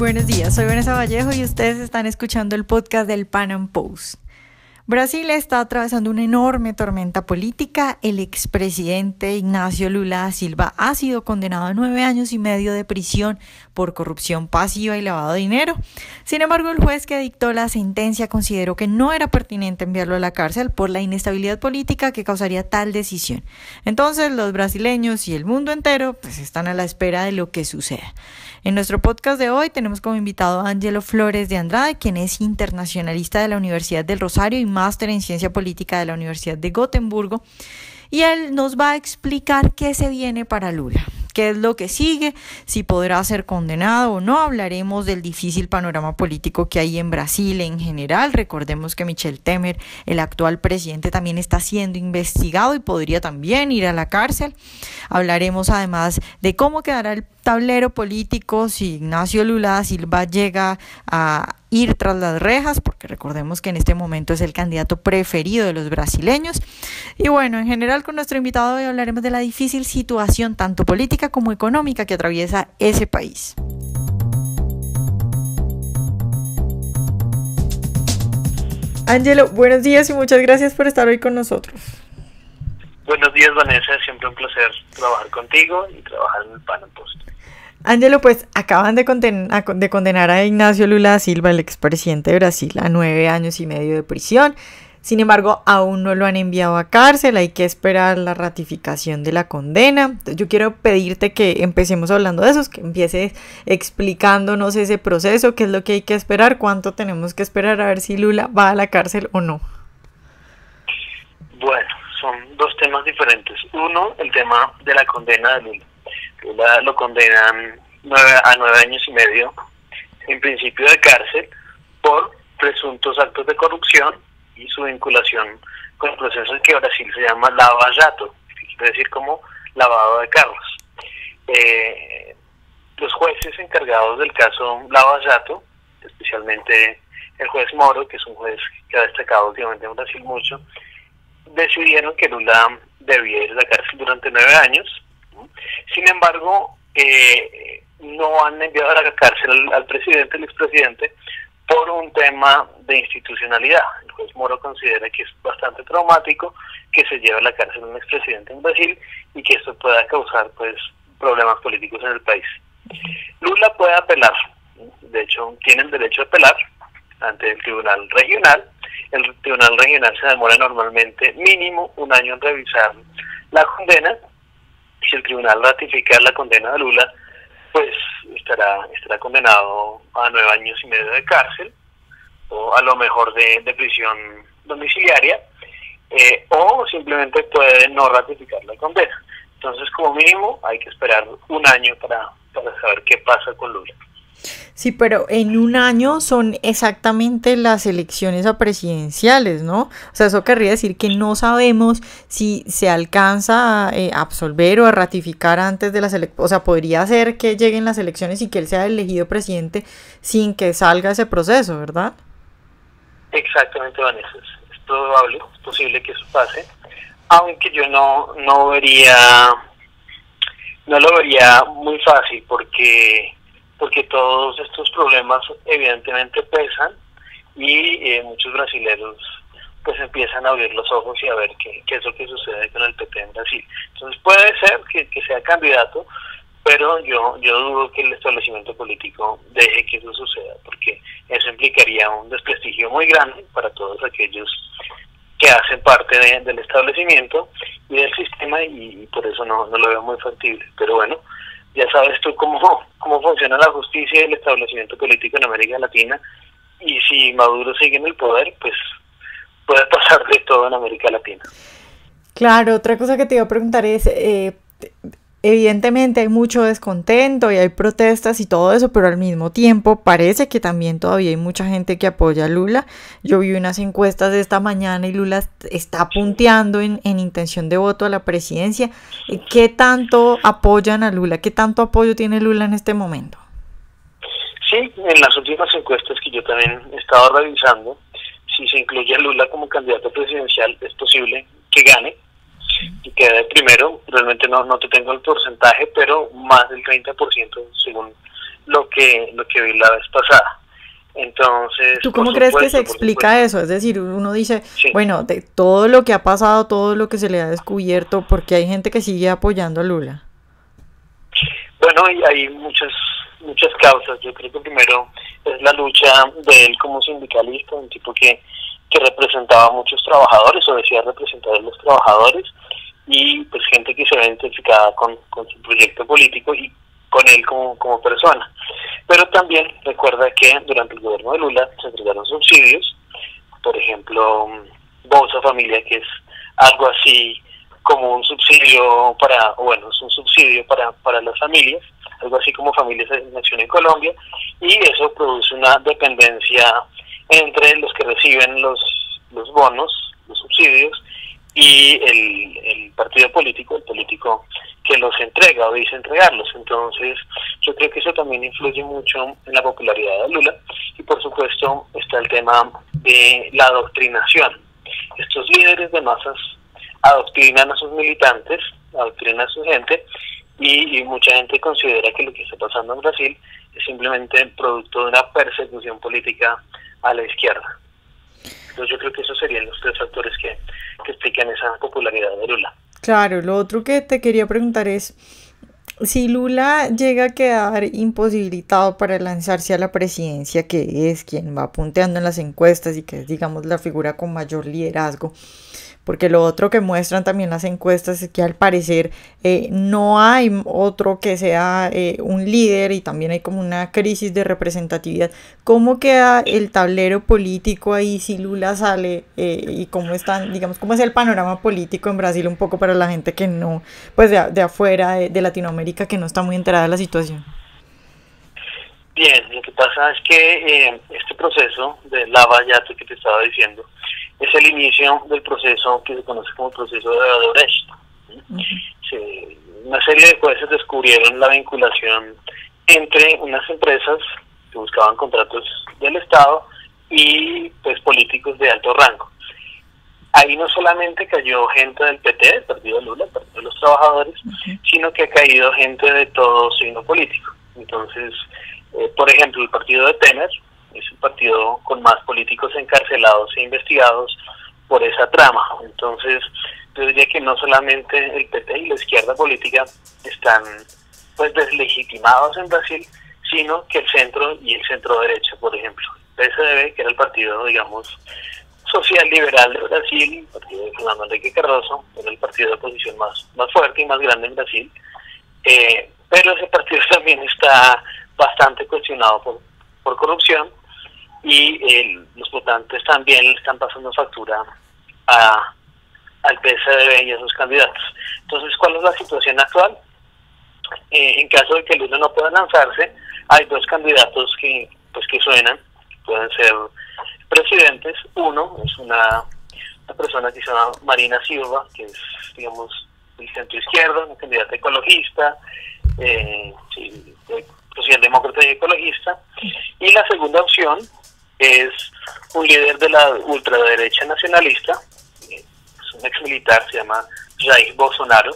Buenos días, soy Vanessa Vallejo y ustedes están escuchando el podcast del Pan Am Post. Brasil está atravesando una enorme tormenta política. El expresidente Ignacio Lula da Silva ha sido condenado a 9 años y medio de prisión por corrupción pasiva y lavado de dinero. Sin embargo, el juez que dictó la sentencia consideró que no era pertinente enviarlo a la cárcel por la inestabilidad política que causaría tal decisión. Entonces, los brasileños y el mundo entero están a la espera de lo que suceda. En nuestro podcast de hoy tenemos como invitado a Ângelo Flores de Andrade, quien es internacionalista de la Universidad del Rosario y máster en Ciencia Política de la Universidad de Gotemburgo. Y él nos va a explicar qué se viene para Lula, qué es lo que sigue, si podrá ser condenado o no. Hablaremos del difícil panorama político que hay en Brasil en general. Recordemos que Michel Temer, el actual presidente, también está siendo investigado y podría también ir a la cárcel. Hablaremos además de cómo quedará el tablero político si Ignacio Lula da Silva llega a ir tras las rejas, porque recordemos que en este momento es el candidato preferido de los brasileños. Y bueno, en general con nuestro invitado hoy hablaremos de la difícil situación tanto política como económica que atraviesa ese país. Ângelo, buenos días y muchas gracias por estar hoy con nosotros. Buenos días, Vanessa, siempre un placer trabajar contigo y trabajar en el Pan Am Post. Ângelo, acaban de condenar a Ignacio Lula da Silva, el expresidente de Brasil, a 9 años y medio de prisión. Sin embargo, aún no lo han enviado a cárcel, hay que esperar la ratificación de la condena. Yo quiero pedirte que empecemos hablando de eso, que empieces explicándonos ese proceso, qué es lo que hay que esperar, cuánto tenemos que esperar a ver si Lula va a la cárcel o no. Bueno, son dos temas diferentes. Uno, el tema de la condena de Lula. Lula lo condenan a 9 años y medio, en principio de cárcel, por presuntos actos de corrupción y su vinculación con el proceso que en Brasil se llama Lava Jato, es decir, como lavado de carros. Los jueces encargados del caso Lava Jato, especialmente el juez Moro, que es un juez que ha destacado últimamente en Brasil mucho, decidieron que Lula debía ir a la cárcel durante 9 años. Sin embargo, no han enviado a la cárcel al presidente, el expresidente, por un tema de institucionalidad. El juez Moro considera que es bastante traumático que se lleve a la cárcel un expresidente en Brasil y que esto pueda causar problemas políticos en el país. Lula puede apelar, de hecho tienen derecho a apelar ante el Tribunal Regional. El Tribunal Regional se demora normalmente mínimo 1 año en revisar la condena. Si el tribunal ratifica la condena de Lula, pues estará condenado a 9 años y medio de cárcel, o a lo mejor de prisión domiciliaria, o simplemente puede no ratificar la condena. Entonces, como mínimo, hay que esperar 1 año para saber qué pasa con Lula. Sí, pero en 1 año son exactamente las elecciones a presidenciales, ¿no? O sea, eso querría decir que no sabemos si se alcanza a absolver o a ratificar antes de las elecciones. O sea, podría ser que lleguen las elecciones y que él sea elegido presidente sin que salga ese proceso, ¿verdad? Exactamente, Vanessa. Es probable, es posible que eso pase, aunque yo no lo vería muy fácil porque todos estos problemas evidentemente pesan y muchos brasileños empiezan a abrir los ojos y a ver qué es lo que sucede con el PP en Brasil. Entonces puede ser que sea candidato, pero yo dudo que el establecimiento político deje que eso suceda, porque eso implicaría un desprestigio muy grande para todos aquellos que hacen parte del establecimiento y del sistema, y por eso no lo veo muy factible. Pero bueno, ya sabes tú cómo funciona la justicia y el establecimiento político en América Latina, y si Maduro sigue en el poder, pues puede pasar de todo en América Latina. Claro, otra cosa que te iba a preguntar es, evidentemente hay mucho descontento y hay protestas y todo eso, pero al mismo tiempo parece que también todavía hay mucha gente que apoya a Lula. Yo vi unas encuestas de esta mañana y Lula está punteando en intención de voto a la presidencia. ¿Qué tanto apoyan a Lula? ¿Qué tanto apoyo tiene Lula en este momento? Sí, en las últimas encuestas que yo también he estado revisando, si se incluye a Lula como candidato presidencial, es posible que gane y quede primero. Realmente no te tengo el porcentaje, pero más del 30% según lo que vi la vez pasada. Entonces, ¿tú cómo crees que se explica eso? Es decir, uno dice, sí, bueno, de todo lo que ha pasado, todo lo que se le ha descubierto, porque hay gente que sigue apoyando a Lula. bueno, y hay muchas causas. Yo creo que primero es la lucha de él como sindicalista, un tipo que representaba a muchos trabajadores o decía representar a los trabajadores, y pues gente que se ve identificada con su proyecto político y con él como persona. Pero también recuerda que durante el gobierno de Lula se entregaron subsidios, por ejemplo, Bolsa Familia, que es algo así como un subsidio es un subsidio para las familias, algo así como Familias en Acción en Colombia, y eso produce una dependencia entre los que reciben los bonos, los subsidios, y el partido político, el político que los entrega o dice entregarlos. Entonces yo creo que eso también influye mucho en la popularidad de Lula, y por supuesto está el tema de la adoctrinación. Estos líderes de masas adoctrinan a sus militantes, adoctrinan a su gente, y mucha gente considera que lo que está pasando en Brasil es simplemente producto de una persecución política a la izquierda. Entonces yo creo que esos serían los tres factores que explican esa popularidad de Lula. Claro, lo otro que te quería preguntar es, si Lula llega a quedar imposibilitado para lanzarse a la presidencia, que es quien va punteando en las encuestas y que es, digamos, la figura con mayor liderazgo, porque lo otro que muestran también las encuestas es que al parecer no hay otro que sea un líder, y también hay como una crisis de representatividad. ¿Cómo queda el tablero político ahí si Lula sale y cómo están, digamos, cómo es el panorama político en Brasil, un poco para la gente que no, pues de afuera, de Latinoamérica, que no está muy enterada de la situación? Bien, lo que pasa es que este proceso de Lava Jato que te estaba diciendo es el inicio del proceso que se conoce como el proceso de Odebrecht. Una serie de jueces descubrieron la vinculación entre unas empresas que buscaban contratos del Estado y pues políticos de alto rango. Ahí no solamente cayó gente del PT, el partido de Lula, el partido de los trabajadores, sino que ha caído gente de todo signo político. Entonces, por ejemplo, el partido de Temer es el partido con más políticos encarcelados e investigados por esa trama. Entonces, yo diría que no solamente el PT y la izquierda política están pues deslegitimados en Brasil, sino que el centro y el centro derecha, por ejemplo. PSDB, que era el partido, digamos, social liberal de Brasil, el partido de Fernando Henrique Cardoso, era el partido de oposición más fuerte y más grande en Brasil, pero ese partido también está bastante cuestionado por corrupción, y los votantes también le están pasando factura al PSDB y a sus candidatos. Entonces, ¿cuál es la situación actual? En caso de que Lula no pueda lanzarse, hay dos candidatos que suenan, que pueden ser presidentes. Uno es una persona que se llama Marina Silva, que es, digamos, del centro izquierdo, una candidata ecologista, socialdemócrata y ecologista. Y la segunda opción es un líder de la ultraderecha nacionalista, es un ex militar, se llama Jair Bolsonaro,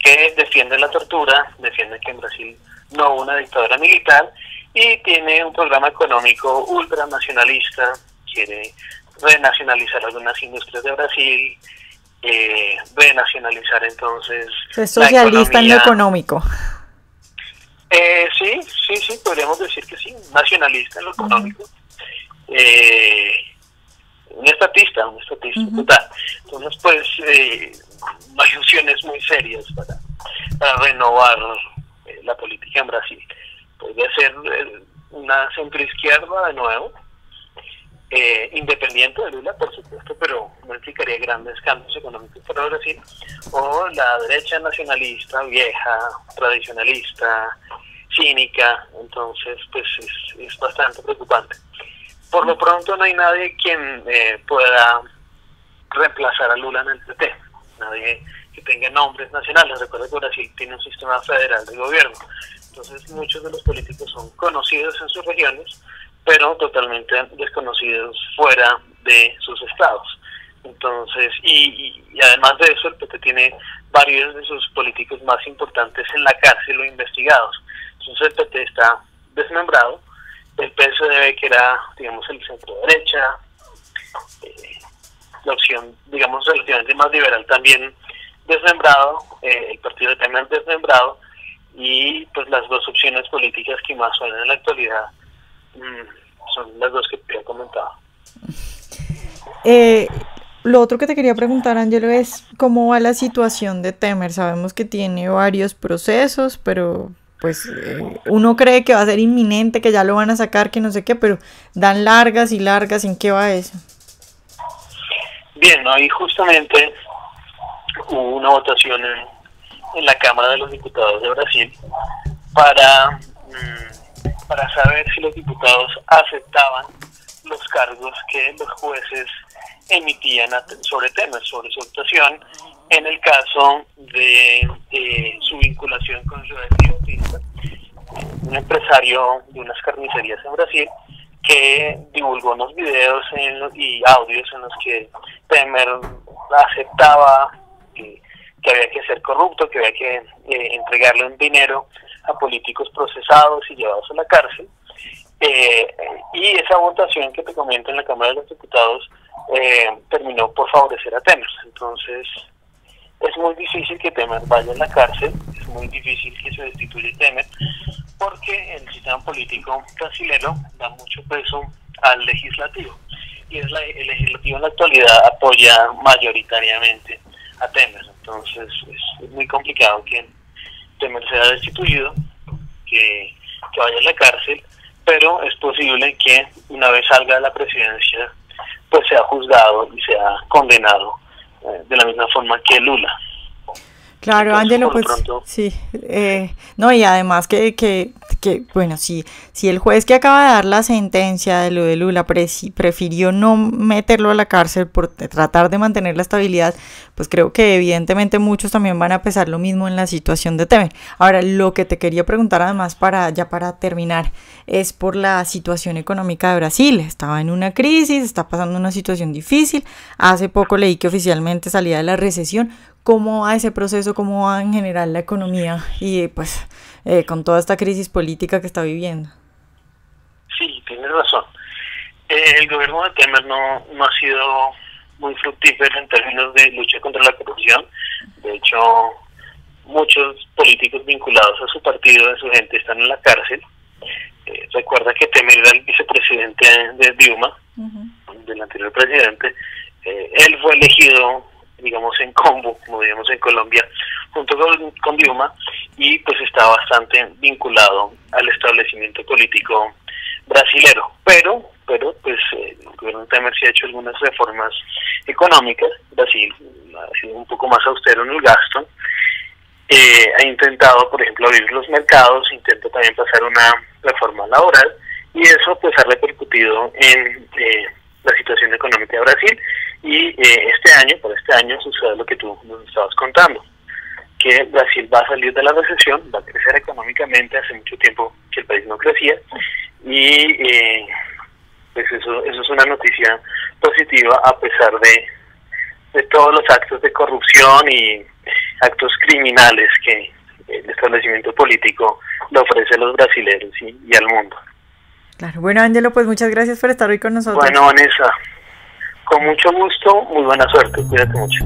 que defiende la tortura, defiende que en Brasil no hubo una dictadura militar, y tiene un programa económico ultranacionalista, quiere renacionalizar algunas industrias de Brasil, renacionalizar entonces es socialista en lo económico. Sí, podríamos decir que sí, nacionalista en lo económico. Un estatista total. Entonces, pues, no hay opciones muy serias para renovar la política en Brasil. Podría ser una centroizquierda de nuevo, independiente de Lula, por supuesto, pero no implicaría grandes cambios económicos para Brasil, o la derecha nacionalista, vieja, tradicionalista, cínica. Entonces, pues es bastante preocupante. Por lo pronto no hay nadie quien pueda reemplazar a Lula en el PT, nadie que tenga nombres nacionales. Recuerda que Brasil tiene un sistema federal de gobierno, entonces muchos de los políticos son conocidos en sus regiones, pero totalmente desconocidos fuera de sus estados. Entonces, y además de eso, el PT tiene varios de sus políticos más importantes en la cárcel o investigados. Entonces el PT está desmembrado. El PSDB, que era, digamos, el centro derecha, la opción, digamos, relativamente más liberal, también desmembrado, el partido de Temer desmembrado, y pues las dos opciones políticas que más suenan en la actualidad son las dos que te he comentado. Lo otro que te quería preguntar, Ángelo, es cómo va la situación de Temer. Sabemos que tiene varios procesos, pero pues uno cree que va a ser inminente, que ya lo van a sacar, que no sé qué, pero dan largas y largas. ¿En qué va eso? Bien, hoy justamente hubo una votación en la Cámara de los Diputados de Brasil para saber si los diputados aceptaban los cargos que los jueces emitían sobre Temer, sobre su actuación en el caso de su vinculación con Joesley Batista, un empresario de unas carnicerías en Brasil, que divulgó unos videos y audios en los que Temer aceptaba que había que ser corrupto, que había que entregarle un dinero a políticos procesados y llevados a la cárcel. Y esa votación que te comento en la Cámara de los Diputados terminó por favorecer a Temer. Entonces es muy difícil que Temer vaya a la cárcel, es muy difícil que se destituya Temer, porque el sistema político brasileño da mucho peso al legislativo, y el legislativo en la actualidad apoya mayoritariamente a Temer. Entonces es muy complicado que Temer sea destituido, que vaya a la cárcel, pero es posible que una vez salga de la presidencia pues sea juzgado y sea condenado de la misma forma que Lula. Claro, Ángelo, pues pronto... sí, no, y además que bueno, si el juez que acaba de dar la sentencia de lo de Lula prefirió no meterlo a la cárcel por tratar de mantener la estabilidad, pues creo que evidentemente muchos también van a pensar lo mismo en la situación de Temer. Ahora, lo que te quería preguntar además para terminar es por la situación económica de Brasil. Estaba en una crisis, está pasando una situación difícil. Hace poco leí que oficialmente salía de la recesión. ¿Cómo va ese proceso? ¿Cómo va en general la economía? Y pues con toda esta crisis política que está viviendo. Sí, tienes razón. El gobierno de Temer no ha sido muy fructífero en términos de lucha contra la corrupción. De hecho, muchos políticos vinculados a su partido, de su gente, están en la cárcel. Recuerda que Temer era el vicepresidente de Dilma, del anterior presidente. Él fue elegido, digamos, en combo, como digamos en Colombia, junto con Dilma, y pues está bastante vinculado al establecimiento político brasilero. Pero pues el gobierno de Temer sí ha hecho algunas reformas económicas. Brasil ha sido un poco más austero en el gasto, ha intentado, por ejemplo, abrir los mercados, intenta también pasar una reforma laboral, y eso pues ha repercutido en la situación económica de Brasil. Y por este año sucede lo que tú nos estabas contando, que Brasil va a salir de la recesión, va a crecer económicamente. Hace mucho tiempo que el país no crecía, y pues eso es una noticia positiva, a pesar de todos los actos de corrupción y actos criminales que el establecimiento político le ofrece a los brasileños y al mundo. Claro, bueno, Ángelo, pues muchas gracias por estar hoy con nosotros. Bueno, Vanessa, con mucho gusto, muy buena suerte, cuídate mucho.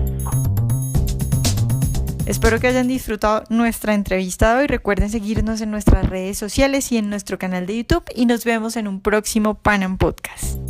Espero que hayan disfrutado nuestra entrevista de hoy. Recuerden seguirnos en nuestras redes sociales y en nuestro canal de YouTube, y nos vemos en un próximo Panam Podcast.